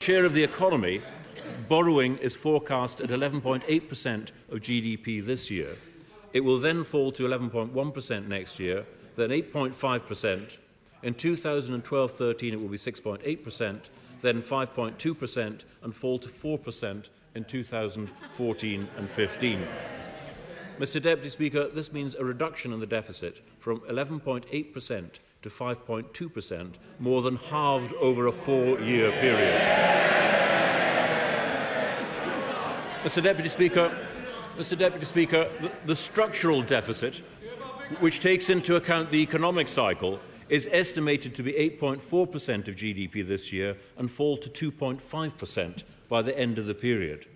share of the economy, borrowing is forecast at 11.8% of GDP this year. It will then fall to 11.1% next year, then 8.5%. In 2012-13 it will be 6.8%, then 5.2% and fall to 4% in 2014 and 15. Mr. Deputy Speaker, this means a reduction in the deficit from 11.8% to 5.2%, more than halved over a 4-year period. Mr. Deputy Speaker, the structural deficit, which takes into account the economic cycle, is estimated to be 8.4% of GDP this year and fall to 2.5% by the end of the period.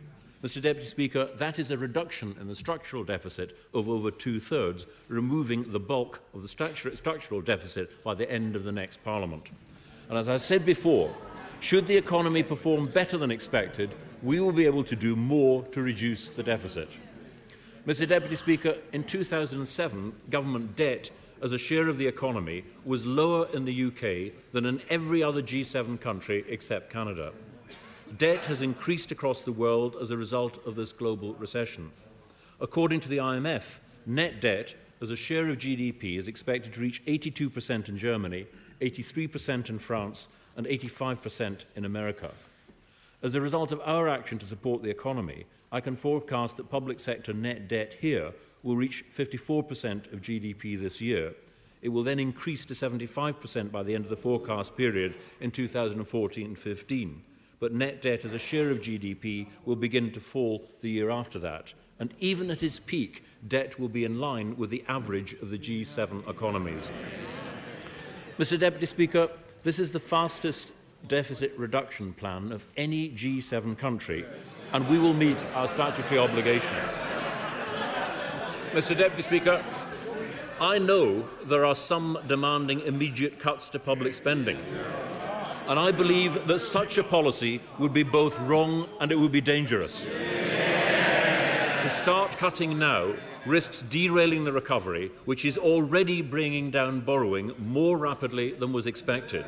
Mr. Deputy Speaker, that is a reduction in the structural deficit of over 2/3, removing the bulk of the structural deficit by the end of the next Parliament. And as I said before, should the economy perform better than expected, we will be able to do more to reduce the deficit. Mr. Deputy Speaker, in 2007, government debt as a share of the economy was lower in the UK than in every other G7 country except Canada. Debt has increased across the world as a result of this global recession. According to the IMF, net debt as a share of GDP is expected to reach 82% in Germany, 83% in France, and 85% in America. As a result of our action to support the economy, I can forecast that public sector net debt here will reach 54% of GDP this year. It will then increase to 75% by the end of the forecast period in 2014-15. But net debt as a share of GDP will begin to fall the year after that. And even at its peak, debt will be in line with the average of the G7 economies. Mr. Deputy Speaker, this is the fastest deficit reduction plan of any G7 country, and we will meet our statutory obligations. Mr. Deputy Speaker, I know there are some demanding immediate cuts to public spending, and I believe that such a policy would be both wrong and it would be dangerous. To start cutting now risks derailing the recovery, which is already bringing down borrowing more rapidly than was expected.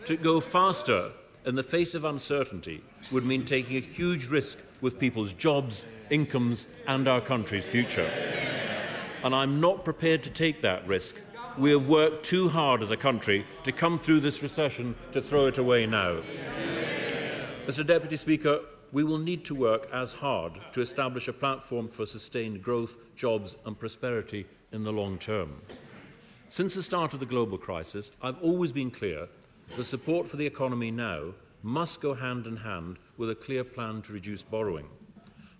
To go faster in the face of uncertainty would mean taking a huge risk with people's jobs, incomes, and our country's future. And I'm not prepared to take that risk. We have worked too hard as a country to come through this recession to throw it away now. Mr. Deputy Speaker, we will need to work as hard to establish a platform for sustained growth, jobs and prosperity in the long term. Since the start of the global crisis, I've always been clear the support for the economy now must go hand in hand with a clear plan to reduce borrowing.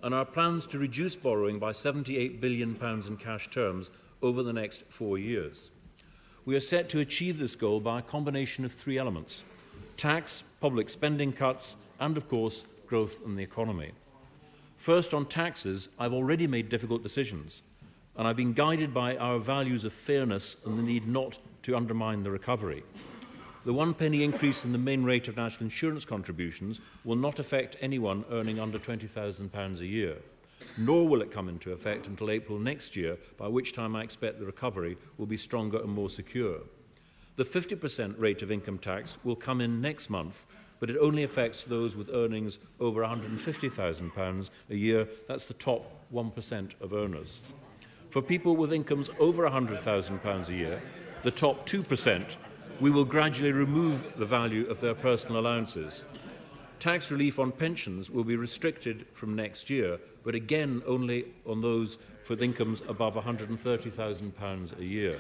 And our plans to reduce borrowing by £78 billion in cash terms over the next 4 years. We are set to achieve this goal by a combination of 3 elements: tax, public spending cuts, and, of course, growth in the economy. First, on taxes, I've already made difficult decisions, and I've been guided by our values of fairness and the need not to undermine the recovery. The 1 penny increase in the main rate of national insurance contributions will not affect anyone earning under £20,000 a year, nor will it come into effect until April next year, by which time I expect the recovery will be stronger and more secure. The 50% rate of income tax will come in next month, but it only affects those with earnings over £150,000 a year. That's the top 1% of earners. For people with incomes over £100,000 a year, the top 2%, we will gradually remove the value of their personal allowances. Tax relief on pensions will be restricted from next year, but again only on those with incomes above £130,000 a year.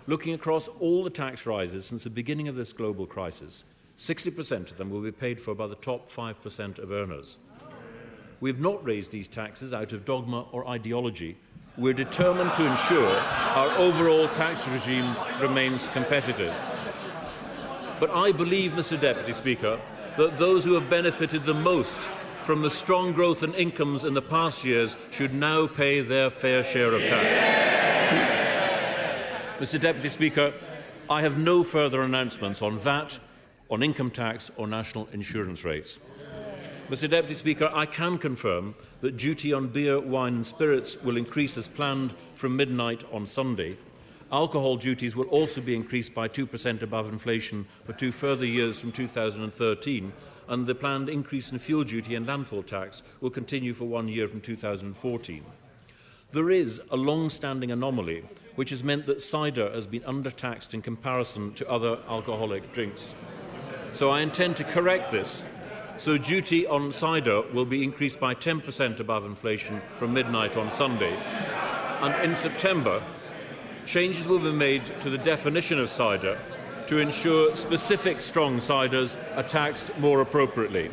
Looking across all the tax rises since the beginning of this global crisis, 60% of them will be paid for by the top 5% of earners. We have not raised these taxes out of dogma or ideology. We're determined to ensure our overall tax regime remains competitive. But I believe, Mr. Deputy Speaker, that those who have benefited the most from the strong growth in incomes in the past years should now pay their fair share of tax. Mr. Deputy Speaker, I have no further announcements on VAT, on income tax or national insurance rates. Mr. Deputy Speaker, I can confirm that duty on beer, wine and spirits will increase as planned from midnight on Sunday. Alcohol duties will also be increased by 2% above inflation for 2 further years from 2013, and the planned increase in fuel duty and landfill tax will continue for 1 year from 2014. There is a long-standing anomaly which has meant that cider has been undertaxed in comparison to other alcoholic drinks. So I intend to correct this. So duty on cider will be increased by 10% above inflation from midnight on Sunday. And in September, changes will be made to the definition of cider to ensure specific strong ciders are taxed more appropriately.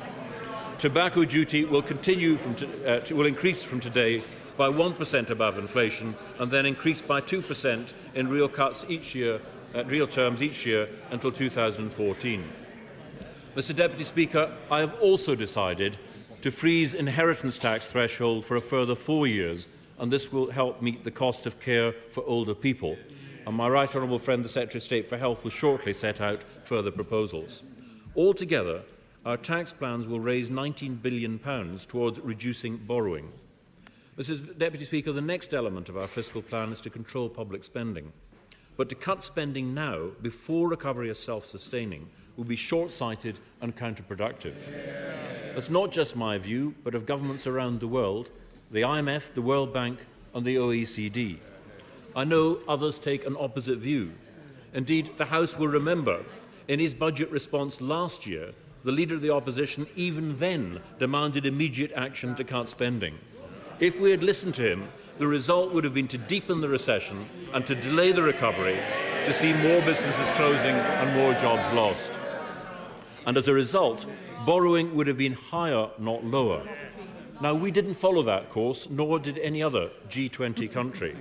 Tobacco duty will will increase from today by 1% above inflation and then increase by 2% in real cuts each year, real terms each year until 2014. Mr. Deputy Speaker, I have also decided to freeze inheritance tax threshold for a further 4 years, and this will help meet the cost of care for older people. And my right honourable friend, the Secretary of State for Health, will shortly set out further proposals. Altogether, our tax plans will raise £19 billion towards reducing borrowing. Mr. Deputy Speaker, the next element of our fiscal plan is to control public spending. But to cut spending now, before recovery is self-sustaining, will be short-sighted and counterproductive. That's not just my view, but of governments around the world, the IMF, the World Bank and the OECD. I know others take an opposite view. Indeed, the House will remember, in his budget response last year, the Leader of the Opposition even then demanded immediate action to cut spending. If we had listened to him, the result would have been to deepen the recession and to delay the recovery, to see more businesses closing and more jobs lost. And as a result, borrowing would have been higher, not lower. Now, we didn't follow that course, nor did any other G20 country.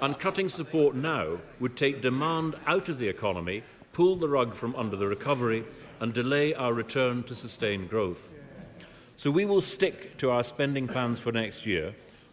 And cutting support now would take demand out of the economy, pull the rug from under the recovery, and delay our return to sustained growth. So we will stick to our spending plans for next year,